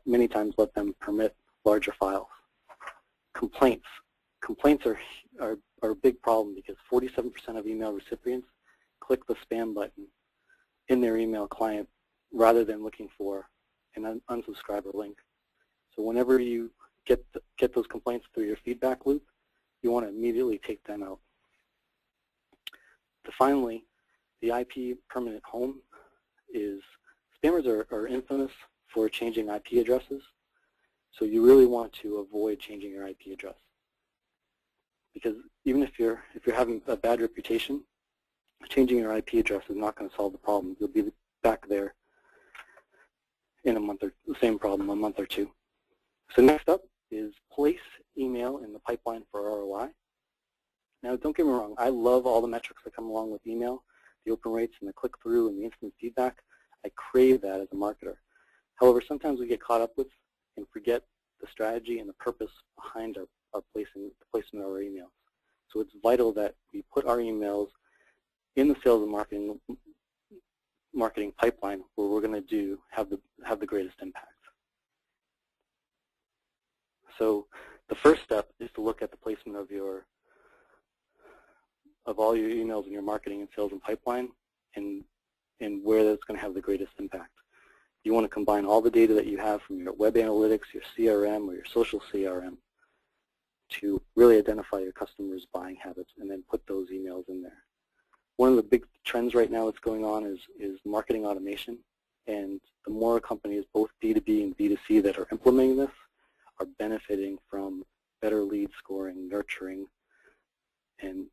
many times let them permit larger files. Complaints are a big problem because 47% of email recipients click the spam button in their email client rather than looking for an unsubscriber link. So whenever you get those complaints through your feedback loop, you want to immediately take them out. Finally, the IP permanent home is, spammers are infamous for changing IP addresses. So you really want to avoid changing your IP address, because even if you're having a bad reputation, changing your IP address is not going to solve the problem. You'll be back there in a month, or the same problem a month or two. So next up is place email in the pipeline for ROI. Now don't get me wrong, I love all the metrics that come along with email, the open rates and the click-through and the instant feedback. I crave that as a marketer. However, sometimes we get caught up with and forget the strategy and the purpose behind our placement of our emails. So it's vital that we put our emails in the sales and marketing pipeline where we're going to have the greatest impact. So the first step is to look at the placement of all your emails in your marketing and sales and pipeline, and where that's going to have the greatest impact. You want to combine all the data that you have from your web analytics, your CRM, or your social CRM to really identify your customers' buying habits and then put those emails in there. One of the big trends right now that's going on is marketing automation, and the more companies, both B2B and B2C, that are implementing this are benefiting from better lead scoring, nurturing, and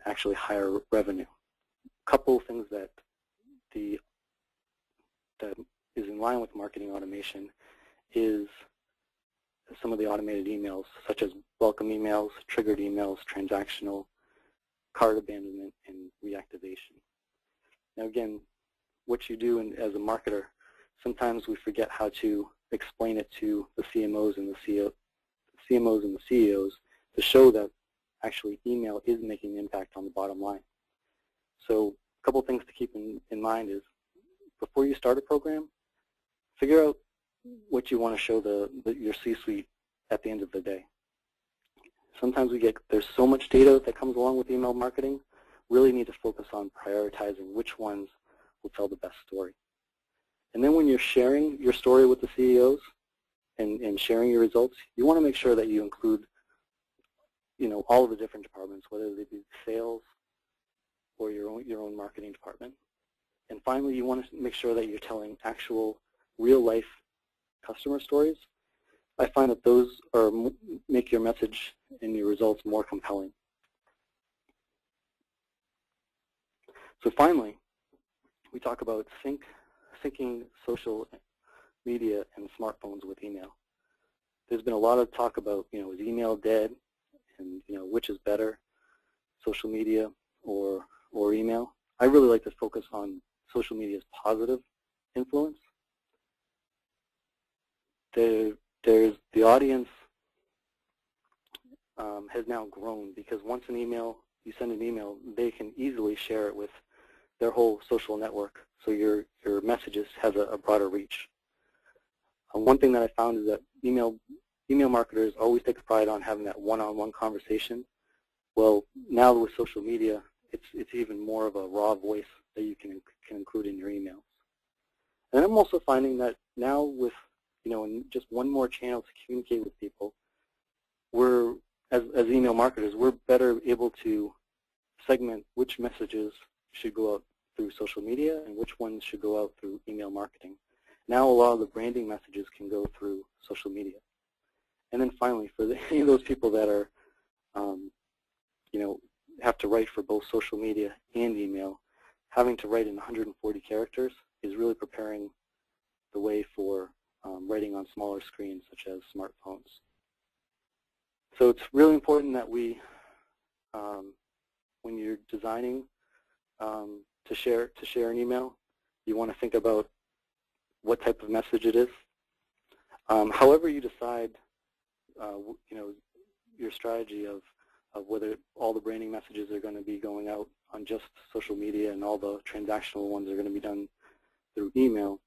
actually higher revenue. A couple of things that is in line with marketing automation is some of the automated emails, such as welcome emails, triggered emails, transactional, cart abandonment, and reactivation. Now again, what you do as a marketer, sometimes we forget how to explain it to the CMOs and the CEOs to show that actually email is making an impact on the bottom line. So a couple of things to keep in mind is, before you start a program, figure out what you want to show your C-suite at the end of the day. Sometimes there's so much data that comes along with email marketing, really need to focus on prioritizing which ones will tell the best story. And then when you're sharing your story with the CEOs, and sharing your results, you want to make sure that you include, all of the different departments, whether they be sales or your own marketing department. And finally, you want to make sure that you're telling actual real-life customer stories. I find that those make your message and your results more compelling. So finally, we talk about syncing social media and smartphones with email. There's been a lot of talk about, is email dead, and which is better, social media or email. I really like to focus on social media's positive influence. The audience has now grown because once you send an email, they can easily share it with their whole social network, so your messages has a broader reach. One thing that I found is that email marketers always take pride on having that one-on-one conversation. Well, now with social media, it's even more of a raw voice that you can include in your emails. And I'm also finding that now with just one more channel to communicate with people, we're as email marketers, we're better able to segment which messages should go out through social media and which ones should go out through email marketing. Now a lot of the branding messages can go through social media. And then finally, for any of those people that are, have to write for both social media and email, having to write in 140 characters is really preparing the way for writing on smaller screens such as smartphones. So it's really important that we, when you're designing to share an email, you want to think about what type of message it is. However you decide, your strategy of whether all the branding messages are going to be going out on just social media and all the transactional ones are going to be done through email,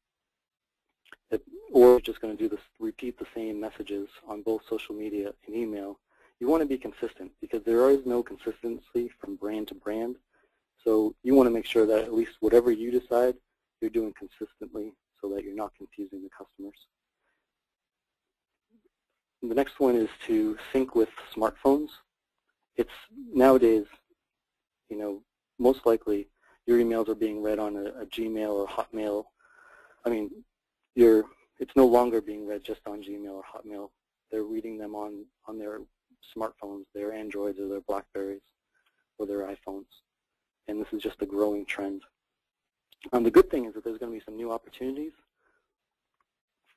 or just going to repeat the same messages on both social media and email, you want to be consistent because there is no consistency from brand to brand. So you want to make sure that at least whatever you decide, you're doing consistently so that you're not confusing the customers. The next one is to sync with smartphones. It's nowadays, most likely your emails are being read on a Gmail or Hotmail. I mean, it's no longer being read just on Gmail or Hotmail. They're reading them on their smartphones, their Androids or their Blackberries or their iPhones. And this is just a growing trend. The good thing is that there's going to be some new opportunities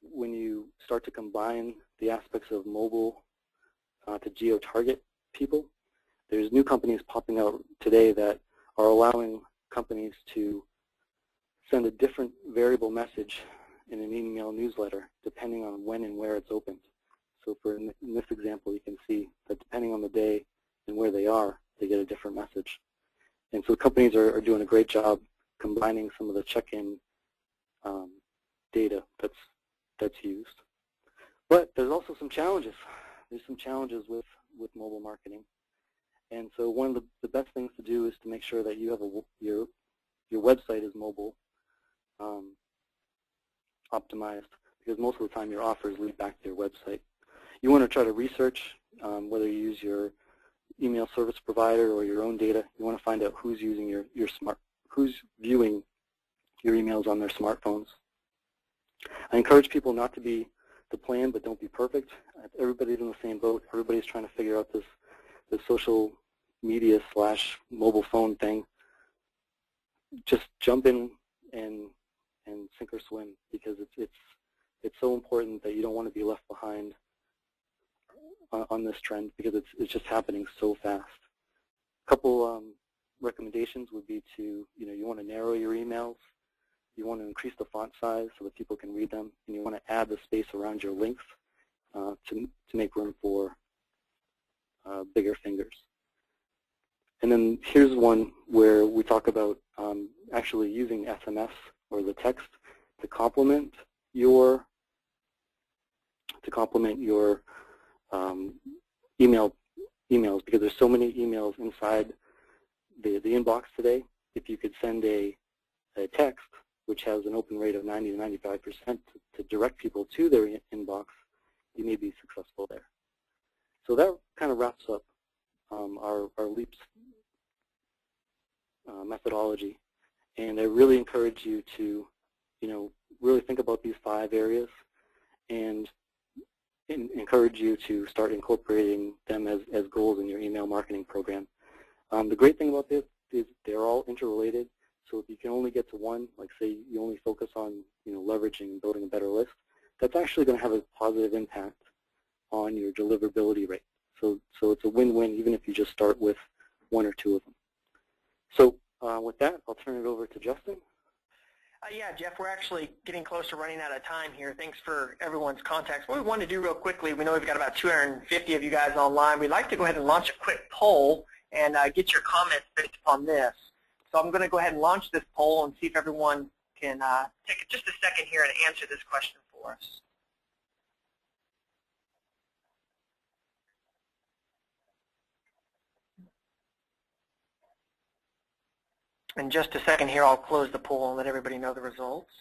when you start to combine the aspects of mobile to geo-target people. There's new companies popping out today that are allowing companies to send a different variable message in an email newsletter depending on when and where it's opened. So in this example, you can see that depending on the day and where they are, they get a different message. And so companies are doing a great job combining some of the check-in data that's used. But there's also some challenges. There's some challenges with mobile marketing. And so one of the best things to do is to make sure that you have your website is mobile optimized, because most of the time your offers lead back to your website. You want to try to research whether you use your email service provider or your own data. You want to find out who's using who's viewing your emails on their smartphones. I encourage people not to be the plan, but don't be perfect. Everybody's in the same boat. Everybody's trying to figure out this social media / mobile phone thing. Just jump in and sink or swim, because it's so important that you don't want to be left behind on this trend, because it's just happening so fast. A couple recommendations would be to, you want to narrow your emails. You want to increase the font size so that people can read them, and you want to add the space around your links to make room for bigger fingers. And then here's one where we talk about actually using SMS or the text to complement your emails, because there's so many emails inside the inbox today. If you could send a text which has an open rate of 90 to 95% to direct people to their inbox, you may be successful there. So that kind of wraps up our L.E.A.P.S methodology, and I really encourage you to, really think about these 5 areas and encourage you to start incorporating them as goals in your email marketing program. The great thing about this is they're all interrelated, so if you can only get to one, like say you only focus on leveraging and building a better list, that's actually going to have a positive impact on your deliverability rate. So it's a win-win even if you just start with 1 or 2 of them. So with that, I'll turn it over to Justin. Yeah, Jeff, we're actually getting close to running out of time here. Thanks for everyone's contacts. What we want to do real quickly, we know we've got about 250 of you guys online. We'd like to go ahead and launch a quick poll and get your comments based upon this. So I'm going to go ahead and launch this poll and see if everyone can take just a second here and answer this question for us. In just a second here, I'll close the poll and let everybody know the results.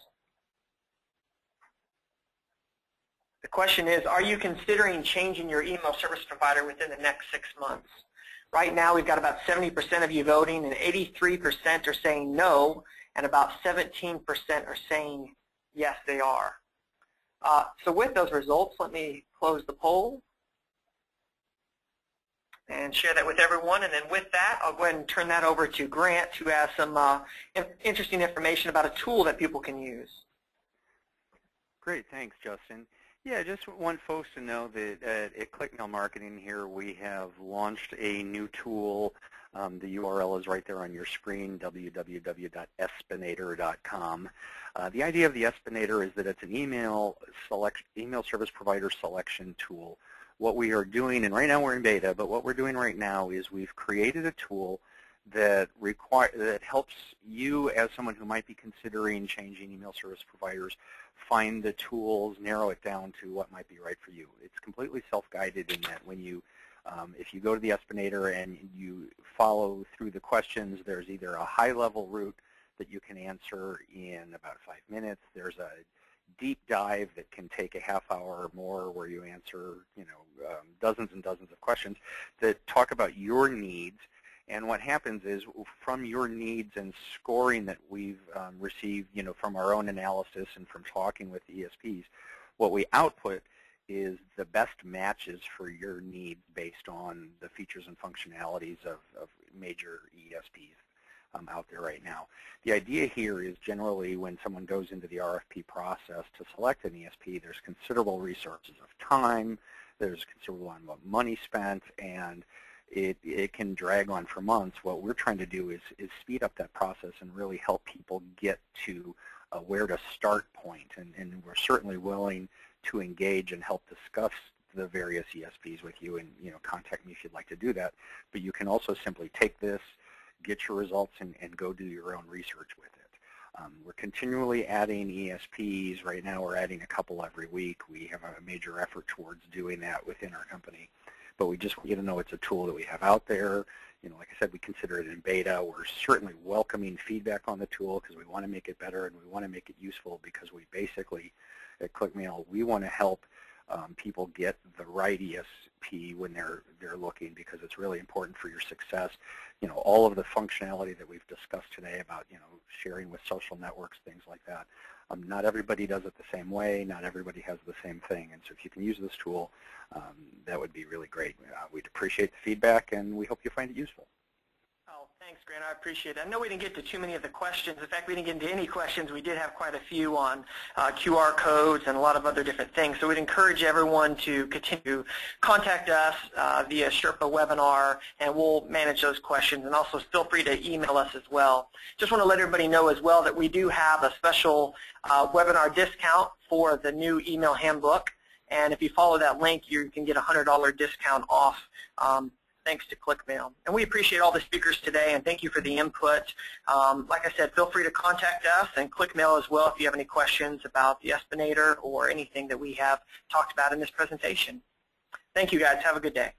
The question is, are you considering changing your email service provider within the next 6 months? Right now, we've got about 70% of you voting, and 83% are saying no, and about 17% are saying yes, they are. So with those results, let me close the poll and share that with everyone. And then with that, I'll go ahead and turn that over to Grant, who has some interesting information about a tool that people can use. Great, thanks, Justin. Yeah, just want folks to know that at ClickMail Marketing here, we have launched a new tool. The URL is right there on your screen, www.espinator.com. The idea of the Espinator is that it's an email service provider selection tool. What we are doing, and right now we're in beta, but what we're doing right now is we've created a tool that helps you as someone who might be considering changing email service providers find the tools, narrow it down to what might be right for you. It's completely self-guided in that when you, if you go to the Espinator and you follow through the questions, there's either a high-level route that you can answer in about 5 minutes. There's a deep dive that can take a half hour or more where you answer, dozens and dozens of questions that talk about your needs. And what happens is from your needs and scoring that we've received, from our own analysis and from talking with the ESPs, what we output is the best matches for your needs based on the features and functionalities of major ESPs out there right now. The idea here is generally when someone goes into the RFP process to select an ESP, there's considerable resources of time, there's considerable amount of money spent, and it can drag on for months. What we're trying to do is speed up that process and really help people get to where to start point. And we're certainly willing to engage and help discuss the various ESPs with you, and contact me if you'd like to do that. But you can also simply take this, get your results, and go do your own research with it. We're continually adding ESPs. Right now we're adding a couple every week. We have a major effort towards doing that within our company. But we just want you to know it's a tool that we have out there. Like I said, we consider it in beta. We're certainly welcoming feedback on the tool because we want to make it better and we want to make it useful, because we basically, at ClickMail, we want to help people get the right ESP when they're looking, because it's really important for your success. All of the functionality that we've discussed today about, sharing with social networks, things like that. Not everybody does it the same way. Not everybody has the same thing. And so if you can use this tool, that would be really great. We'd appreciate the feedback, and we hope you find it useful. Oh, thanks, Grant. I appreciate it. I know we didn't get to too many of the questions. In fact, we didn't get into any questions. We did have quite a few on QR codes and a lot of other different things. So we'd encourage everyone to continue to contact us via Sherpa webinar, and we'll manage those questions. And also feel free to email us as well. Just want to let everybody know as well that we do have a special webinar discount for the new email handbook. And if you follow that link, you can get a $100 discount off thanks to ClickMail. And we appreciate all the speakers today, and thank you for the input. Like I said, feel free to contact us and ClickMail as well if you have any questions about the Espinator or anything that we have talked about in this presentation. Thank you, guys. Have a good day.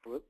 Whoop.